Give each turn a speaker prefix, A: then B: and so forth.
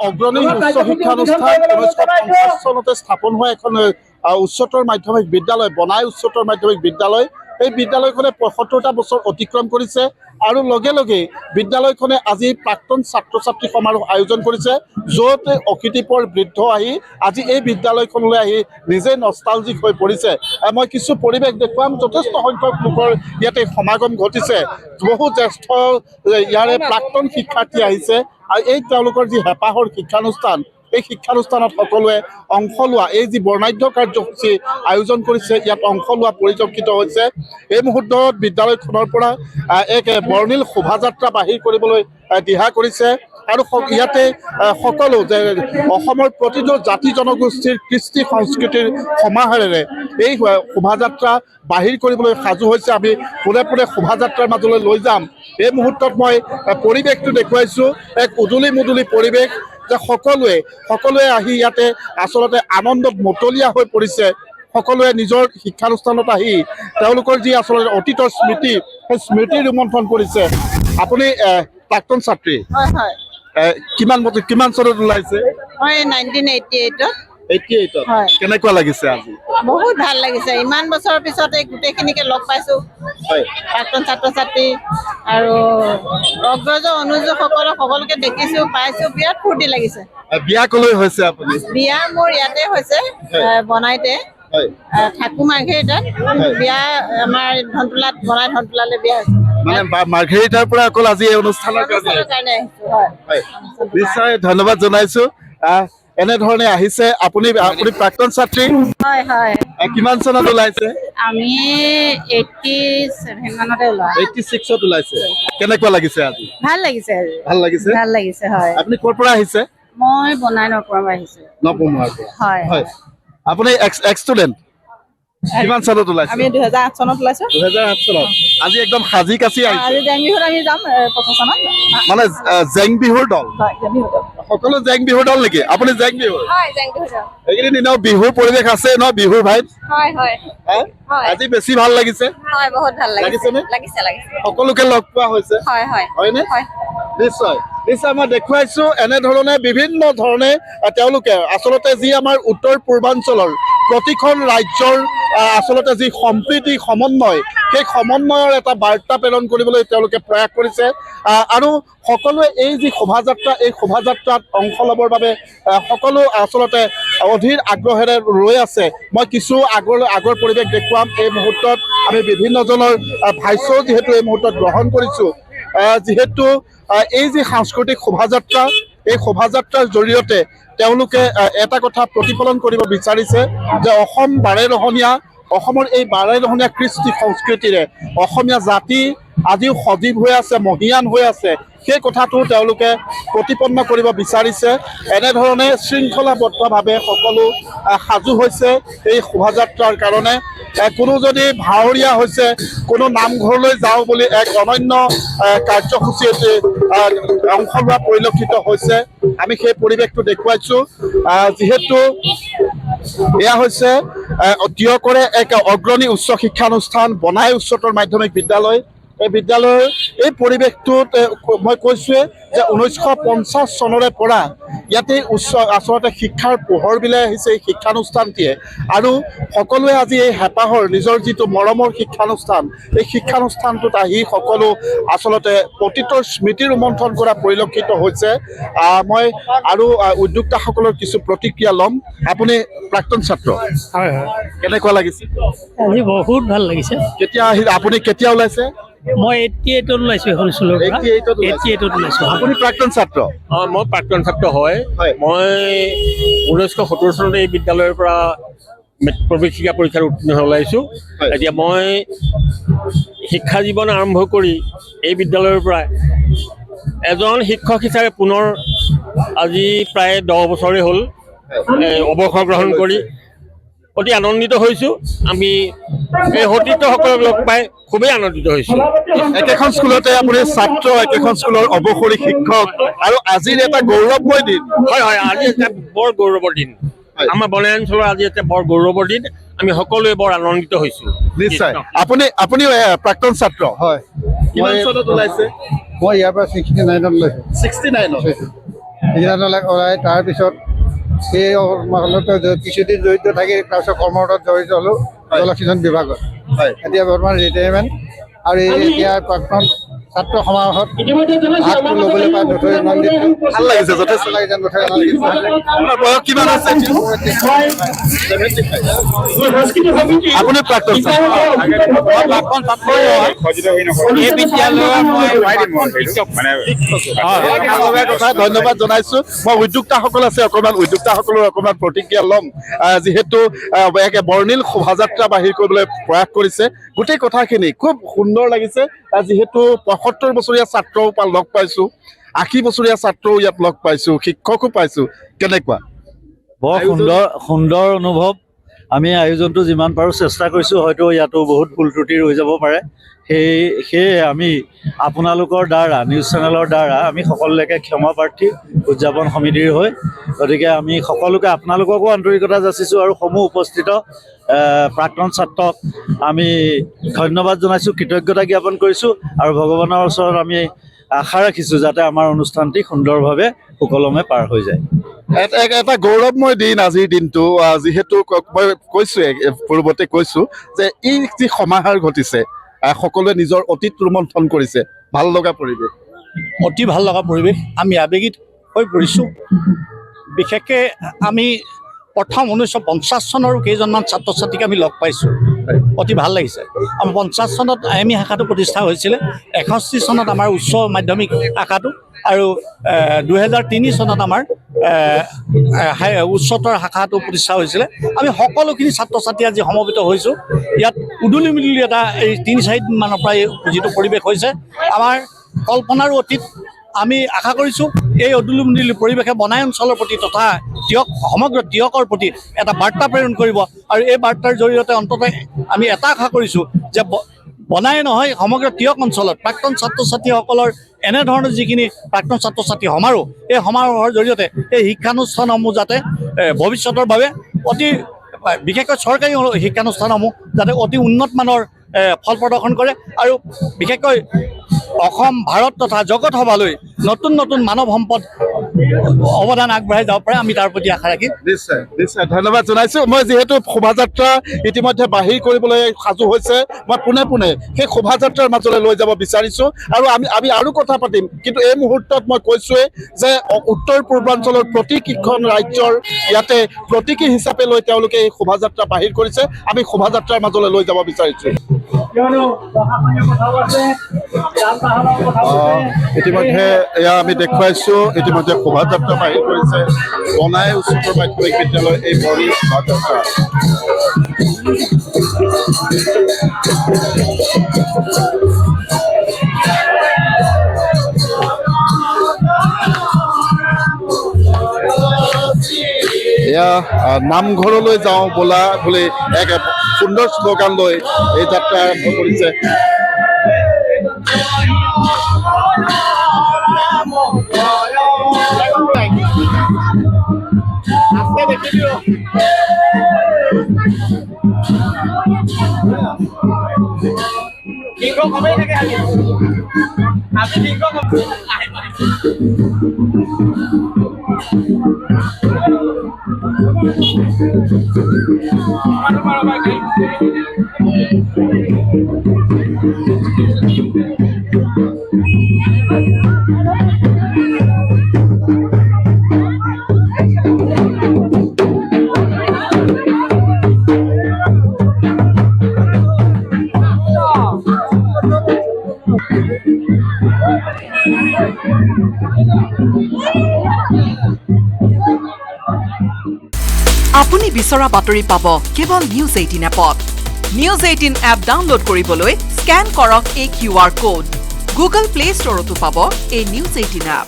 A: অগ্ৰণী উচ্চ শিক্ষানুষ্ঠান 1950 চনতে স্থাপন হোৱা এখন উচ্চতৰ মাধ্যমিক বিদ্যালয় বনাই উচ্চতৰ মাধ্যমিক বিদ্যালয়। এই বিদ্যালয়খনে ৭৫টা বছৰ অতিক্ৰম কৰিছে আৰু লগে লগে বিদ্যালয়খনে আজি প্ৰাক্তন ছাত্ৰ ছাত্ৰী সমাৰোহ আয়োজন কৰিছে, য'ত অকৃতিপৰ বৃদ্ধ আহি আজি এই বিদ্যালয়খনলৈ আহি নিজে নষ্টালজিক হৈ পৰিছে। মই কিছু পৰিৱেশ দেখুৱাম, যথেষ্ট সংখ্যক লোকৰ ইয়াতে সমাগম ঘটিছে। বহু জ্যেষ্ঠ ইয়াৰে প্ৰাক্তন শিক্ষাৰ্থী আহিছে আৰু এই তেওঁলোকৰ যি হেঁপাহৰ শিক্ষানুষ্ঠান, এই শিক্ষানুষ্ঠানত সকলোৱে অংশ লোৱা, এই যি বৰ্ণাঢ্য কাৰ্যসূচী আয়োজন কৰিছে ইয়াত অংশ লোৱা পৰিলক্ষিত হৈছে। এই মুহূৰ্তত বিদ্যালয়খনৰ পৰা এক বৰ্ণিল শোভাযাত্ৰা বাহিৰ কৰিবলৈ দিহা কৰিছে আৰু ইয়াতে সকলো যে অসমৰ প্ৰতিটো জাতি জনগোষ্ঠীৰ কৃষ্টি সংস্কৃতিৰ সমাহাৰেৰে এই শোভাযাত্ৰা বাহিৰ কৰিবলৈ সাজু হৈছে। আমি পোনে পোনে শোভাযাত্ৰাৰ মাজলৈ লৈ যাম। এই মুহূৰ্তত মই পৰিৱেশটো দেখুৱাইছোঁ, এক উদুলি মুদুলি পৰিৱেশ, যে সকলোৱে আহি ইয়াতে আচলতে আনন্দত মতলীয়া হৈ পৰিছে। সকলোৱে নিজৰ শিক্ষানুষ্ঠানত আহি তেওঁলোকৰ যি আচলতে অতীতৰ স্মৃতি, সেই স্মৃতি ৰোমন্থন কৰিছে। আপুনি প্ৰাক্তন ছাত্ৰী, কিমান চনত ওলাইছে?
B: মই 1988
A: কেনেকুৱা লাগিছে আজি?
B: বহুত ভাল লাগিছে। ইমান বছৰৰ পিছত এই গোটেইখিনিকে লগ পাইছো, প্ৰাক্তন ছাত্ৰ ছাত্ৰী আৰু অগ্ৰজ অনুজ সকলোকে দেখিছো পাইছো, বিৰাট ফূৰ্তি লাগিছে।
A: বিয়া কলৈ হৈছে আপুনি?
B: বিয়া মোৰ ইয়াতে হৈছে, বনাইতে থাকো মাৰ্ঘেৰিটাত। বিয়া আমাৰ ধনতোলাত বনাই ধনতোলালৈ বিয়া হৈছে।
A: মানে মাৰ্ঘেৰিটাৰ পৰা অকল আজি এই অনুষ্ঠানৰ কাৰণে নিশ্চয় ধন্যবাদ জনাইছো। এনেধৰণে আহিছে। আপুনি প্ৰাক্তন ছাত্ৰী?
B: হয় হয়।
A: কিমান চনত ওলাইছে?
B: আমি 87 মানতে ওলোৱা।
A: 86ত ওলাইছে। কেনেকুৱা লাগিছে আজি?
B: ভাল লাগিছে।
A: ভাল লাগিছে?
B: ভাল লাগিছে, হয়।
A: আপুনি ক'ৰ পৰা আহিছে?
B: মই বনাইনৰ পৰা আহিছো।
A: নৱমুৱাৰ পৰা?
B: হয় হয়।
A: আপুনি এক্স ষ্টুডেণ্ট? কিমান চনত ওলাইছে?
B: আমি 2008 চনত ওলাইছো।
A: 2008 চনত। আজি একদম সাজি কাচি আহিছে।
B: আজি জেং বিহুত আমি যাম 25 চনত।
A: মানে জেং বিহুৰ দল?
B: হয়, জেং বিহুত।
A: সকলো জেং বিহুৰ দল নেকি? আপুনি জেং বিহুৰ?
B: হয়, জেং বিহুত।
A: এইকেইদিন দিনৰ বিহুৰ পৰিৱেশ আছে ন, বিহুৰ ভাইব?
B: হয় হয়।
A: আজি বেছি ভাল লাগিছে?
B: হয়, বহুত ভাল লাগিছে।
A: লাগিছে। সকলোকে লগ পোৱা হৈছে?
B: হয় হয়।
A: হয়নে?
B: হয়।
A: নিশ্চয় মই দেখুৱাইছো। এনেধৰণে বিভিন্ন ধৰণে তেওঁলোকে আচলতে যি আমাৰ উত্তৰ পূৰ্বাঞ্চলৰ প্ৰতিখন ৰাজ্যৰ আচলতে যি সম্প্ৰীতি সমন্বয়, সেই সমন্বয়ৰ এটা বাৰ্তা প্ৰেৰণ কৰিবলৈ তেওঁলোকে প্ৰয়াস কৰিছে। আৰু সকলোৱে এই যি শোভাযাত্ৰা, এই শোভাযাত্ৰাত অংশ ল'বৰ বাবে সকলো আচলতে অধীৰ আগ্ৰহেৰে ৰৈ আছে। মই কিছু আগৰ পৰিৱেশ দেখুৱাম। এই মুহূৰ্তত আমি বিভিন্নজনৰ ভাষ্যও যিহেতু এই মুহূৰ্তত গ্ৰহণ কৰিছোঁ। যিহেতু এই যি সাংস্কৃতিক শোভাযাত্ৰা, এই শোভাযাত্ৰাৰ জৰিয়তে তেওঁলোকে এটা কথা প্ৰতিফলন কৰিব বিচাৰিছে যে অসম বাৰেৰহণীয়া, অসমৰ এই বাৰেৰহণীয়া কৃষ্টি সংস্কৃতিৰে অসমীয়া জাতি আজিও সজীৱ হৈ আছে, মহীয়ান হৈ আছে। সেই কথাটো তেওঁলোকে প্ৰতিপন্ন কৰিব বিচাৰিছে। এনেধৰণে শৃংখলাবদ্ধভাৱে সকলো সাজু হৈছে এই শোভাযাত্ৰাৰ কাৰণে। কোনো যদি ভাৱৰীয়া হৈছে, কোনো নামঘৰলৈ যাওঁ বুলি এক অনন্য কাৰ্যসূচীত অংশ লোৱা পৰিলক্ষিত হৈছে। আমি সেই পৰিৱেশটো দেখুৱাইছোঁ। যিহেতু এয়া হৈছে দিয়কৰে এক অগ্ৰণী উচ্চ শিক্ষানুষ্ঠান বনাই উচ্চতৰ মাধ্যমিক বিদ্যালয়। এই বিদ্যালয়ৰ এই পৰিৱেশটোত মই কৈছোঁৱে যে 1950 চনৰে পৰা ইয়াতে আচলতে শিক্ষাৰ পোহৰ বিলাই আহিছে এই শিক্ষানুষ্ঠানটিয়ে। আৰু সকলোৱে আজি এই হেঁপাহৰ নিজৰ যিটো মৰমৰ শিক্ষানুষ্ঠান, এই শিক্ষানুষ্ঠানটোত আহি সকলো আচলতে অতীতৰ স্মৃতি ৰোমন্থন কৰা পৰিলক্ষিত হৈছে। মই আৰু উদ্যোক্তাসকলৰ কিছু প্ৰতিক্ৰিয়া ল'ম। আপুনি প্ৰাক্তন ছাত্ৰ?
C: হয় হয়।
A: কেনেকুৱা লাগিছে
C: আজি? বহুত ভাল লাগিছে।
A: আপুনি কেতিয়া ওলাইছে?
C: মই 88ত ওলাইছো এখন স্কুলৰ পৰা। 88ত ওলাইছো।
A: আপুনি প্ৰাক্তন ছাত্ৰ?
D: মই প্ৰাক্তন ছাত্ৰ হয়। মই 1970 চনতে এই বিদ্যালয়ৰ পৰা প্ৰৱেশিকা পৰীক্ষাত উত্তীৰ্ণ হৈ ওলাইছোঁ। এতিয়া মই শিক্ষা জীৱন আৰম্ভ কৰি এই বিদ্যালয়ৰ পৰা এজন শিক্ষক হিচাপে পুনৰ আজি প্ৰায় 10 বছৰে হ'ল অৱসৰ গ্ৰহণ কৰি অতি আনন্দিত হৈছোঁ। আমি এই সতীৰ্থসকলক লগ পাই খুবেই আনন্দিত হৈছোঁ।
A: একেখন স্কুলতে আপুনি ছাত্ৰ, একেখন স্কুলৰ অৱসৰী শিক্ষক, আৰু আজিৰ এটা গৌৰৱময় দিন।
D: হয় হয়, আজি এটা বৰ গৌৰৱৰ দিন। আমাৰ বনাই অঞ্চলৰ আজি এটা বৰ গৌৰৱৰ দিন। আমি সকলোৱে বৰ আনন্দিত হৈছোঁ।
A: নিশ্চয়। আপুনি প্ৰাক্তন ছাত্ৰ? হয়। কিমান চনত ওলাইছে?
E: মই ইয়াৰ পৰা 69ত ওলাইছোঁ।
A: 69ত?
E: সিদ্ধান্তবিলাক ওলাই তাৰপিছত সেই কিছুদিন জড়িত থাকি তাৰপিছত কৰ্মৰতত জড়িত হ'লোঁ জলসিঞ্চন বিভাগত। এতিয়া বৰ্তমান ৰিটায়াৰমেণ্ট আৰু এতিয়া প্ৰাক্তন ছাত্ৰ সমাৰোহত ভাগটো ল'বলৈ পাই নথৈ আনন্দিত।
A: ভাল লাগিছে, যথেষ্ট
E: লাগিছে, নথৈ আনন্দিত।
A: আপোনাৰ বয়স কিমান আছে? আপুনি প্ৰাক্তন ছাত্ৰ। ধন্যবাদ জনাইছো। মই উদ্যোক্তাসকল আছে, উদ্যোক্তাসকলৰ অকণমান প্ৰতিক্ৰিয়া ল'ম। যিহেতু একে বৰ্ণিল শোভাযাত্ৰা বাহিৰ কৰিবলৈ প্ৰয়াস কৰিছে, গোটেই কথাখিনি খুব সুন্দৰ লাগিছে। যিহেতু ৭৫ বছৰীয়া ছাত্ৰও লগ পাইছোঁ, ৮০ বছৰীয়া ছাত্ৰও ইয়াত লগ পাইছোঁ, শিক্ষকো পাইছোঁ। কেনেকুৱা?
F: বৰ সুন্দৰ অনুভৱ। আমি আয়োজনটো যিমান পাৰোঁ চেষ্টা কৰিছোঁ, হয়তো ইয়াতো বহুত ভুল ত্ৰুটি ৰৈ যাব পাৰে। সেয়ে আমি আপোনালোকৰ দ্বাৰা, নিউজ চেনেলৰ দ্বাৰা আমি সকলোলৈকে ক্ষমা প্ৰাৰ্থী উদযাপন সমিতিৰ হৈ। গতিকে আমি সকলোকে আপোনালোককো আন্তৰিকতা যাচিছোঁ আৰু সমূহ উপস্থিত প্ৰাক্তন ছাত্ৰক আমি ধন্যবাদ জনাইছোঁ, কৃতজ্ঞতা জ্ঞাপন কৰিছোঁ আৰু ভগৱানৰ ওচৰত আমি আশা ৰাখিছোঁ যাতে আমাৰ অনুষ্ঠানটি সুন্দৰভাৱে সুকলমে পাৰ হৈ যায়।
A: এটা গৌৰৱময় দিন আজিৰ দিনটো। যিহেতু মই কৈছোঁৱে, পূৰ্বতে কৈছোঁ যে এই যি সমাহাৰ ঘটিছে, সকলোৱে নিজৰ অতীত ৰোমন্থন কৰিছে, ভাল লগা পৰিৱেশ,
G: অতি ভাল লগা পৰিৱেশ। আমি আৱেগিক হৈ পৰিছোঁ। বিশেষকৈ আমি প্ৰথম 1950 চনৰ কেইজনমান ছাত্ৰ ছাত্ৰীক আমি লগ পাইছোঁ, অতি ভাল লাগিছে। আমাৰ 50 চনত আইএমই শাখাটো প্ৰতিষ্ঠা হৈছিলে, 61 চনত আমাৰ উচ্চ মাধ্যমিক শাখাটো, আৰু 2003 চনত আমাৰ উচ্চতৰ শাখাটো প্ৰতিষ্ঠা হৈছিলে। আমি সকলোখিনি ছাত্ৰ ছাত্ৰী আজি সমবেত হৈছোঁ। ইয়াত উদুলি মুদুলি এটা এই 3-4 দিনমানৰ পৰাই যিটো পৰিৱেশ হৈছে, আমাৰ কল্পনাৰো অতীত। আমি আশা কৰিছোঁ এই অদুলি মুদুলি পৰিৱেশে বনাই অঞ্চলৰ প্ৰতি তথা সমগ্ৰ তিয়কৰ প্ৰতি এটা বাৰ্তা প্ৰেৰণ কৰিব, আৰু এই বাৰ্তাৰ জৰিয়তে অন্ততঃ আমি এটা আশা কৰিছোঁ যে বনাই নহয়, সমগ্ৰ তিয়ক অঞ্চলত প্ৰাক্তন ছাত্ৰ ছাত্ৰীসকলৰ এনেধৰণৰ যিখিনি প্ৰাক্তন ছাত্ৰ ছাত্ৰী সমাৰোহ, এই সমাৰোহৰ জৰিয়তে এই শিক্ষানুষ্ঠানসমূহ যাতে ভৱিষ্যতৰ বাবে অতি, বিশেষকৈ চৰকাৰী শিক্ষানুষ্ঠানসমূহ যাতে অতি উন্নত মানৰ ফল প্ৰদৰ্শন কৰে, আৰু বিশেষকৈ অসম, ভাৰত তথা জগত সভালৈ নতুন নতুন মানৱ সম্পদ অৱদান আগবঢ়াই যাব পাৰে, আমি তাৰ প্ৰতি আশা ৰাখিম।
A: নিশ্চয় নিশ্চয় ধন্যবাদ জনাইছোঁ। মই যিহেতু শোভাযাত্ৰা ইতিমধ্যে বাহিৰ কৰিবলৈ সাজু হৈছে, মই পোনে পোনে সেই শোভাযাত্ৰাৰ মাজলৈ লৈ যাব বিচাৰিছোঁ, আৰু আমি আৰু কথা পাতিম। কিন্তু এই মুহূৰ্তত মই কৈছোঁৱেই যে উত্তৰ পূৰ্বাঞ্চলৰ প্ৰতিকেইখন ৰাজ্যৰ ইয়াতে প্ৰতীকী হিচাপে লৈ তেওঁলোকে এই শোভাযাত্ৰা বাহিৰ কৰিছে। আমি শোভাযাত্ৰাৰ মাজলৈ লৈ যাব বিচাৰিছোঁ। ইতিমধ্যে এয়া আমি দেখুৱাইছোঁ, ইতিমধ্যে শোভাযাত্ৰা বাহিৰ কৰিছে বনাই উচ্চতৰ মাধ্যমিক বিদ্যালয় এই বৰ্ণিল শোভাযাত্ৰা। এয়া নামঘৰলৈ যাওঁ বোলা বুলি এক সুন্দৰ শ্লোগান লৈ এই যাত্ৰা আৰম্ভ কৰিছে।
H: আপুনি বিচৰা বাতৰি পাব কেৱল নিউজ 18 এপত। নিউজ 18 এপ ডাউনলোড কৰিবলৈ স্কেন কৰক এই QR কোড। গুগল প্লে ষ্টৰতো পাব এই নিউজ 18 এপ।